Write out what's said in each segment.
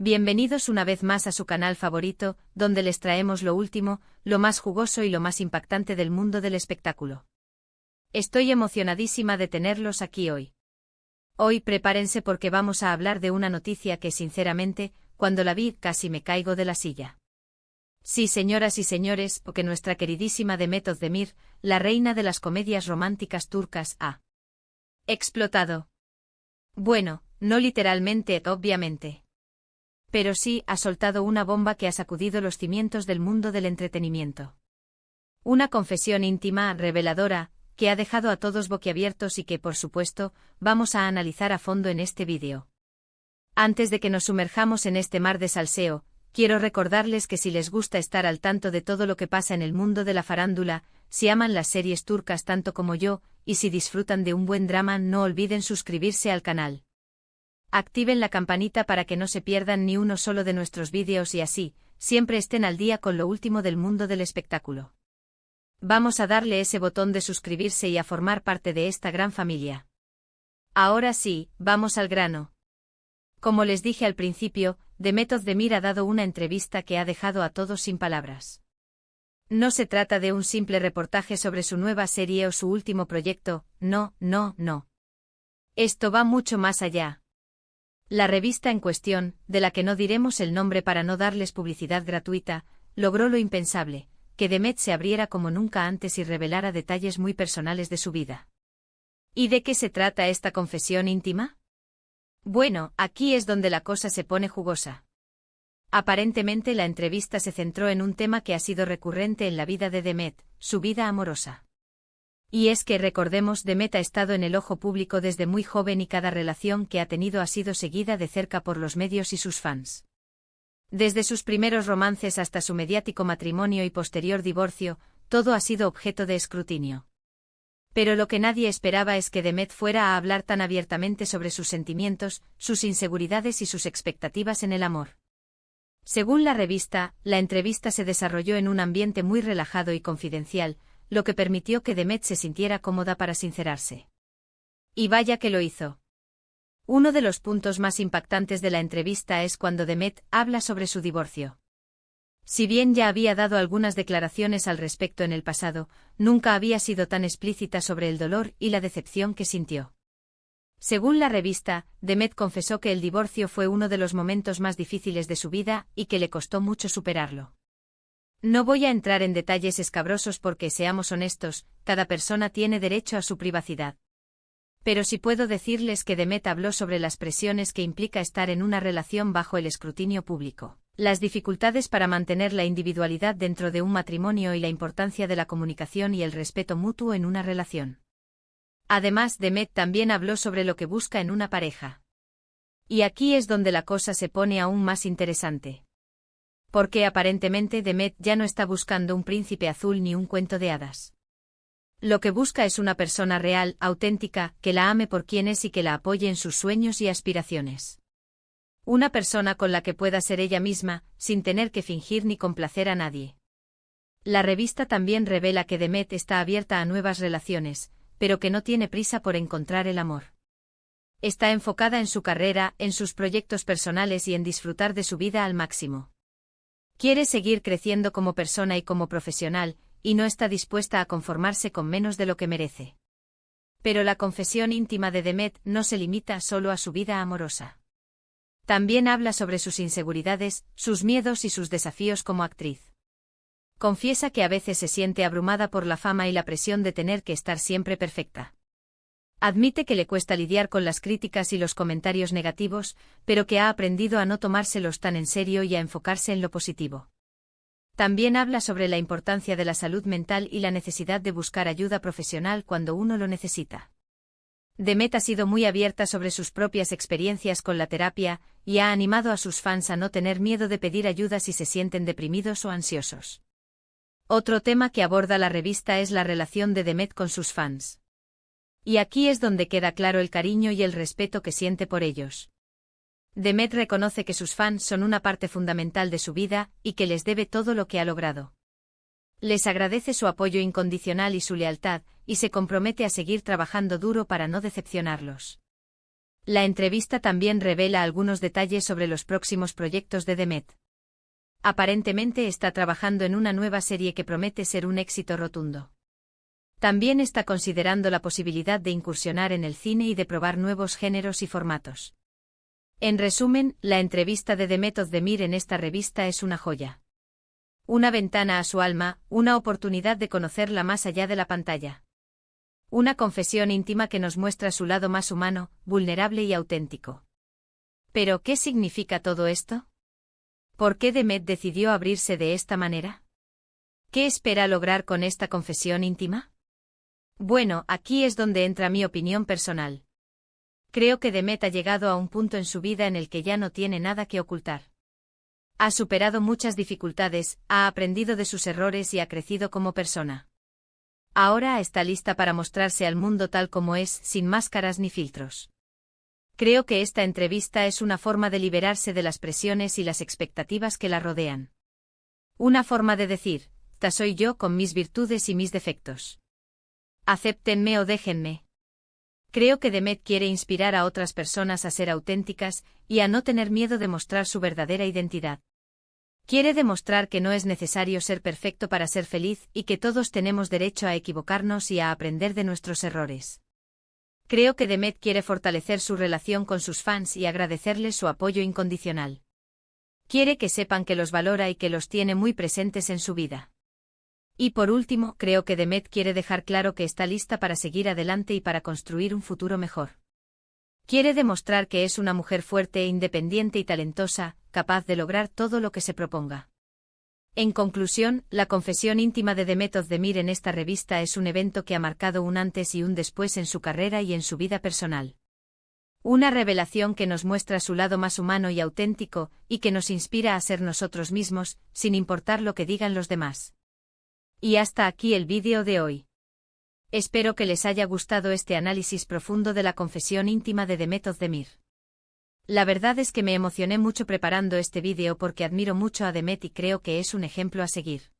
Bienvenidos una vez más a su canal favorito, donde les traemos lo último, lo más jugoso y lo más impactante del mundo del espectáculo. Estoy emocionadísima de tenerlos aquí hoy. Hoy prepárense porque vamos a hablar de una noticia que sinceramente, cuando la vi casi me caigo de la silla. Sí, señoras y señores, porque nuestra queridísima Demet Özdemir, la reina de las comedias románticas turcas, ha explotado. Bueno, no literalmente, obviamente. Pero sí, ha soltado una bomba que ha sacudido los cimientos del mundo del entretenimiento. Una confesión íntima, reveladora, que ha dejado a todos boquiabiertos y que, por supuesto, vamos a analizar a fondo en este vídeo. Antes de que nos sumerjamos en este mar de salseo, quiero recordarles que si les gusta estar al tanto de todo lo que pasa en el mundo de la farándula, si aman las series turcas tanto como yo, y si disfrutan de un buen drama, no olviden suscribirse al canal. Activen la campanita para que no se pierdan ni uno solo de nuestros vídeos y así, siempre estén al día con lo último del mundo del espectáculo. Vamos a darle ese botón de suscribirse y a formar parte de esta gran familia. Ahora sí, vamos al grano. Como les dije al principio, Demet Özdemir ha dado una entrevista que ha dejado a todos sin palabras. No se trata de un simple reportaje sobre su nueva serie o su último proyecto, no. Esto va mucho más allá. La revista en cuestión, de la que no diremos el nombre para no darles publicidad gratuita, logró lo impensable, que Demet se abriera como nunca antes y revelara detalles muy personales de su vida. ¿Y de qué se trata esta confesión íntima? Bueno, aquí es donde la cosa se pone jugosa. Aparentemente la entrevista se centró en un tema que ha sido recurrente en la vida de Demet, su vida amorosa. Y es que recordemos, Demet ha estado en el ojo público desde muy joven y cada relación que ha tenido ha sido seguida de cerca por los medios y sus fans. Desde sus primeros romances hasta su mediático matrimonio y posterior divorcio, todo ha sido objeto de escrutinio. Pero lo que nadie esperaba es que Demet fuera a hablar tan abiertamente sobre sus sentimientos, sus inseguridades y sus expectativas en el amor. Según la revista, la entrevista se desarrolló en un ambiente muy relajado y confidencial, lo que permitió que Demet se sintiera cómoda para sincerarse. Y vaya que lo hizo. Uno de los puntos más impactantes de la entrevista es cuando Demet habla sobre su divorcio. Si bien ya había dado algunas declaraciones al respecto en el pasado, nunca había sido tan explícita sobre el dolor y la decepción que sintió. Según la revista, Demet confesó que el divorcio fue uno de los momentos más difíciles de su vida y que le costó mucho superarlo. No voy a entrar en detalles escabrosos porque, seamos honestos, cada persona tiene derecho a su privacidad. Pero sí puedo decirles que Demet habló sobre las presiones que implica estar en una relación bajo el escrutinio público, las dificultades para mantener la individualidad dentro de un matrimonio y la importancia de la comunicación y el respeto mutuo en una relación. Además, Demet también habló sobre lo que busca en una pareja. Y aquí es donde la cosa se pone aún más interesante. Porque aparentemente Demet ya no está buscando un príncipe azul ni un cuento de hadas. Lo que busca es una persona real, auténtica, que la ame por quien es y que la apoye en sus sueños y aspiraciones. Una persona con la que pueda ser ella misma, sin tener que fingir ni complacer a nadie. La revista también revela que Demet está abierta a nuevas relaciones, pero que no tiene prisa por encontrar el amor. Está enfocada en su carrera, en sus proyectos personales y en disfrutar de su vida al máximo. Quiere seguir creciendo como persona y como profesional, y no está dispuesta a conformarse con menos de lo que merece. Pero la confesión íntima de Demet no se limita solo a su vida amorosa. También habla sobre sus inseguridades, sus miedos y sus desafíos como actriz. Confiesa que a veces se siente abrumada por la fama y la presión de tener que estar siempre perfecta. Admite que le cuesta lidiar con las críticas y los comentarios negativos, pero que ha aprendido a no tomárselos tan en serio y a enfocarse en lo positivo. También habla sobre la importancia de la salud mental y la necesidad de buscar ayuda profesional cuando uno lo necesita. Demet ha sido muy abierta sobre sus propias experiencias con la terapia y ha animado a sus fans a no tener miedo de pedir ayuda si se sienten deprimidos o ansiosos. Otro tema que aborda la revista es la relación de Demet con sus fans. Y aquí es donde queda claro el cariño y el respeto que siente por ellos. Demet reconoce que sus fans son una parte fundamental de su vida y que les debe todo lo que ha logrado. Les agradece su apoyo incondicional y su lealtad, y se compromete a seguir trabajando duro para no decepcionarlos. La entrevista también revela algunos detalles sobre los próximos proyectos de Demet. Aparentemente está trabajando en una nueva serie que promete ser un éxito rotundo. También está considerando la posibilidad de incursionar en el cine y de probar nuevos géneros y formatos. En resumen, la entrevista de Demet Özdemir en esta revista es una joya. Una ventana a su alma, una oportunidad de conocerla más allá de la pantalla. Una confesión íntima que nos muestra su lado más humano, vulnerable y auténtico. ¿Pero qué significa todo esto? ¿Por qué Demet decidió abrirse de esta manera? ¿Qué espera lograr con esta confesión íntima? Bueno, aquí es donde entra mi opinión personal. Creo que Demet ha llegado a un punto en su vida en el que ya no tiene nada que ocultar. Ha superado muchas dificultades, ha aprendido de sus errores y ha crecido como persona. Ahora está lista para mostrarse al mundo tal como es, sin máscaras ni filtros. Creo que esta entrevista es una forma de liberarse de las presiones y las expectativas que la rodean. Una forma de decir, esta soy yo con mis virtudes y mis defectos. Acéptenme o déjenme. Creo que Demet quiere inspirar a otras personas a ser auténticas y a no tener miedo de mostrar su verdadera identidad. Quiere demostrar que no es necesario ser perfecto para ser feliz y que todos tenemos derecho a equivocarnos y a aprender de nuestros errores. Creo que Demet quiere fortalecer su relación con sus fans y agradecerles su apoyo incondicional. Quiere que sepan que los valora y que los tiene muy presentes en su vida. Y por último, creo que Demet quiere dejar claro que está lista para seguir adelante y para construir un futuro mejor. Quiere demostrar que es una mujer fuerte, independiente y talentosa, capaz de lograr todo lo que se proponga. En conclusión, la confesión íntima de Demet Özdemir en esta revista es un evento que ha marcado un antes y un después en su carrera y en su vida personal. Una revelación que nos muestra su lado más humano y auténtico, y que nos inspira a ser nosotros mismos, sin importar lo que digan los demás. Y hasta aquí el vídeo de hoy. Espero que les haya gustado este análisis profundo de la confesión íntima de Demet Özdemir. La verdad es que me emocioné mucho preparando este vídeo porque admiro mucho a Demet y creo que es un ejemplo a seguir.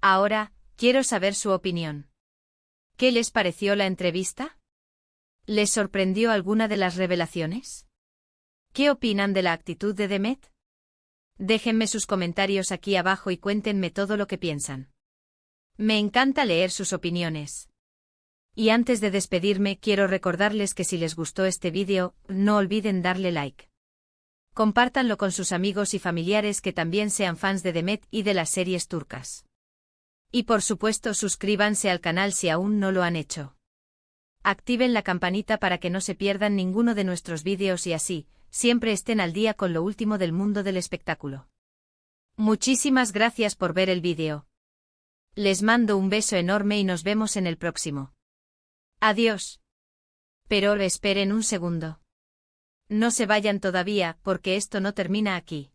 Ahora, quiero saber su opinión. ¿Qué les pareció la entrevista? ¿Les sorprendió alguna de las revelaciones? ¿Qué opinan de la actitud de Demet? Déjenme sus comentarios aquí abajo y cuéntenme todo lo que piensan. Me encanta leer sus opiniones. Y antes de despedirme quiero recordarles que si les gustó este vídeo, no olviden darle like. Compártanlo con sus amigos y familiares que también sean fans de Demet y de las series turcas. Y por supuesto suscríbanse al canal si aún no lo han hecho. Activen la campanita para que no se pierdan ninguno de nuestros vídeos y así, siempre estén al día con lo último del mundo del espectáculo. Muchísimas gracias por ver el vídeo. Les mando un beso enorme y nos vemos en el próximo. Adiós. Pero esperen un segundo. No se vayan todavía, porque esto no termina aquí.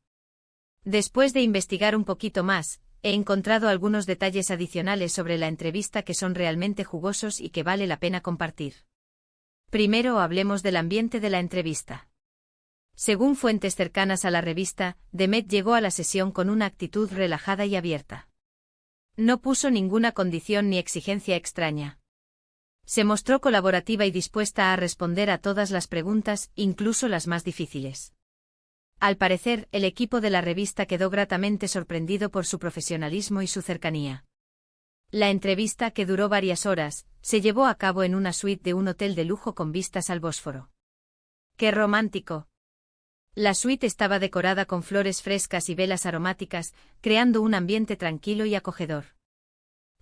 Después de investigar un poquito más, he encontrado algunos detalles adicionales sobre la entrevista que son realmente jugosos y que vale la pena compartir. Primero hablemos del ambiente de la entrevista. Según fuentes cercanas a la revista, Demet llegó a la sesión con una actitud relajada y abierta. No puso ninguna condición ni exigencia extraña. Se mostró colaborativa y dispuesta a responder a todas las preguntas, incluso las más difíciles. Al parecer, el equipo de la revista quedó gratamente sorprendido por su profesionalismo y su cercanía. La entrevista, que duró varias horas, se llevó a cabo en una suite de un hotel de lujo con vistas al Bósforo. ¡Qué romántico! La suite estaba decorada con flores frescas y velas aromáticas, creando un ambiente tranquilo y acogedor.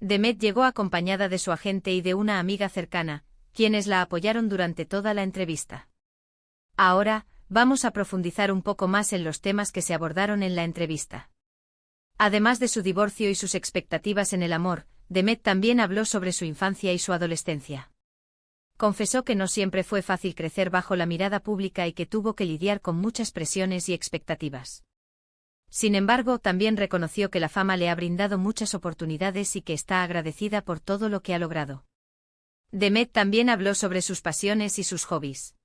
Demet llegó acompañada de su agente y de una amiga cercana, quienes la apoyaron durante toda la entrevista. Ahora, vamos a profundizar un poco más en los temas que se abordaron en la entrevista. Además de su divorcio y sus expectativas en el amor, Demet también habló sobre su infancia y su adolescencia. Confesó que no siempre fue fácil crecer bajo la mirada pública y que tuvo que lidiar con muchas presiones y expectativas. Sin embargo, también reconoció que la fama le ha brindado muchas oportunidades y que está agradecida por todo lo que ha logrado. Demet también habló sobre sus pasiones y sus hobbies.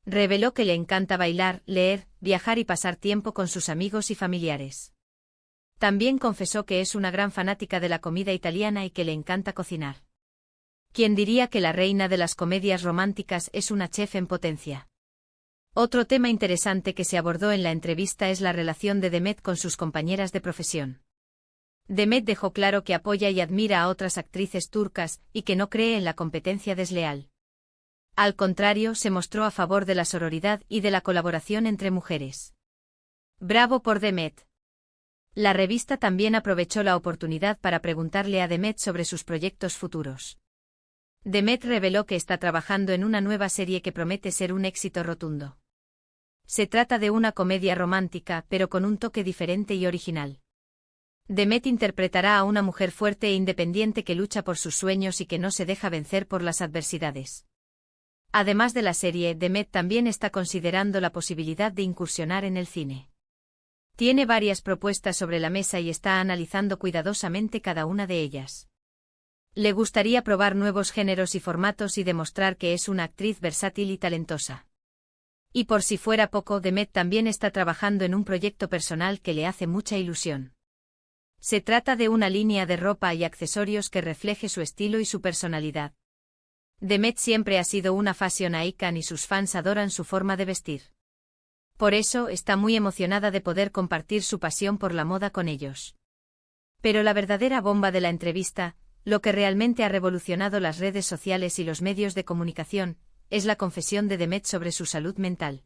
Reveló que le encanta bailar, leer, viajar y pasar tiempo con sus amigos y familiares. También confesó que es una gran fanática de la comida italiana y que le encanta cocinar. ¿Quién diría que la reina de las comedias románticas es una chef en potencia? Otro tema interesante que se abordó en la entrevista es la relación de Demet con sus compañeras de profesión. Demet dejó claro que apoya y admira a otras actrices turcas y que no cree en la competencia desleal. Al contrario, se mostró a favor de la sororidad y de la colaboración entre mujeres. Bravo por Demet. La revista también aprovechó la oportunidad para preguntarle a Demet sobre sus proyectos futuros. Demet reveló que está trabajando en una nueva serie que promete ser un éxito rotundo. Se trata de una comedia romántica, pero con un toque diferente y original. Demet interpretará a una mujer fuerte e independiente que lucha por sus sueños y que no se deja vencer por las adversidades. Además de la serie, Demet también está considerando la posibilidad de incursionar en el cine. Tiene varias propuestas sobre la mesa y está analizando cuidadosamente cada una de ellas. Le gustaría probar nuevos géneros y formatos y demostrar que es una actriz versátil y talentosa. Y por si fuera poco, Demet también está trabajando en un proyecto personal que le hace mucha ilusión. Se trata de una línea de ropa y accesorios que refleje su estilo y su personalidad. Demet siempre ha sido una fashion icon y sus fans adoran su forma de vestir. Por eso, está muy emocionada de poder compartir su pasión por la moda con ellos. Pero la verdadera bomba de la entrevista, lo que realmente ha revolucionado las redes sociales y los medios de comunicación, es la confesión de Demet sobre su salud mental.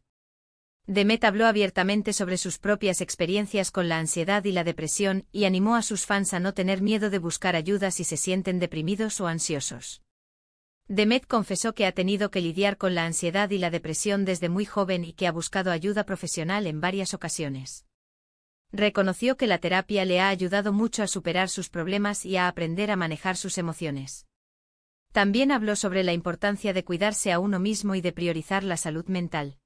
Demet habló abiertamente sobre sus propias experiencias con la ansiedad y la depresión y animó a sus fans a no tener miedo de buscar ayuda si se sienten deprimidos o ansiosos. Demet confesó que ha tenido que lidiar con la ansiedad y la depresión desde muy joven y que ha buscado ayuda profesional en varias ocasiones. Reconoció que la terapia le ha ayudado mucho a superar sus problemas y a aprender a manejar sus emociones. También habló sobre la importancia de cuidarse a uno mismo y de priorizar la salud mental.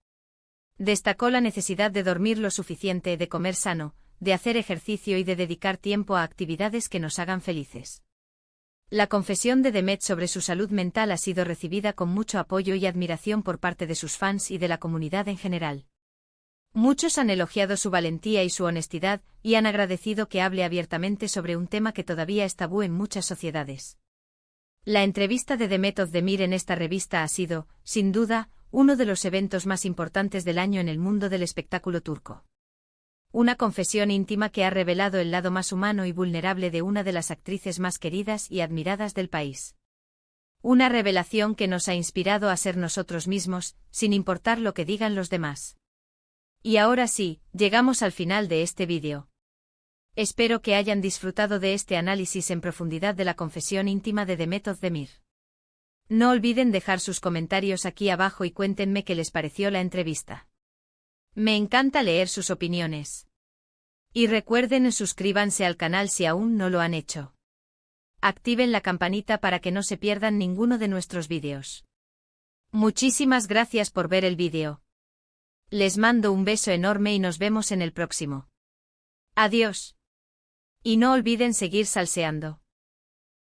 Destacó la necesidad de dormir lo suficiente, de comer sano, de hacer ejercicio y de dedicar tiempo a actividades que nos hagan felices. La confesión de Demet sobre su salud mental ha sido recibida con mucho apoyo y admiración por parte de sus fans y de la comunidad en general. Muchos han elogiado su valentía y su honestidad y han agradecido que hable abiertamente sobre un tema que todavía es tabú en muchas sociedades. La entrevista de Demet Özdemir en esta revista ha sido, sin duda, uno de los eventos más importantes del año en el mundo del espectáculo turco. Una confesión íntima que ha revelado el lado más humano y vulnerable de una de las actrices más queridas y admiradas del país. Una revelación que nos ha inspirado a ser nosotros mismos, sin importar lo que digan los demás. Y ahora sí, llegamos al final de este vídeo. Espero que hayan disfrutado de este análisis en profundidad de la confesión íntima de Demet Özdemir. No olviden dejar sus comentarios aquí abajo y cuéntenme qué les pareció la entrevista. Me encanta leer sus opiniones. Y recuerden suscríbanse al canal si aún no lo han hecho. Activen la campanita para que no se pierdan ninguno de nuestros vídeos. Muchísimas gracias por ver el vídeo. Les mando un beso enorme y nos vemos en el próximo. Adiós. Y no olviden seguir salseando.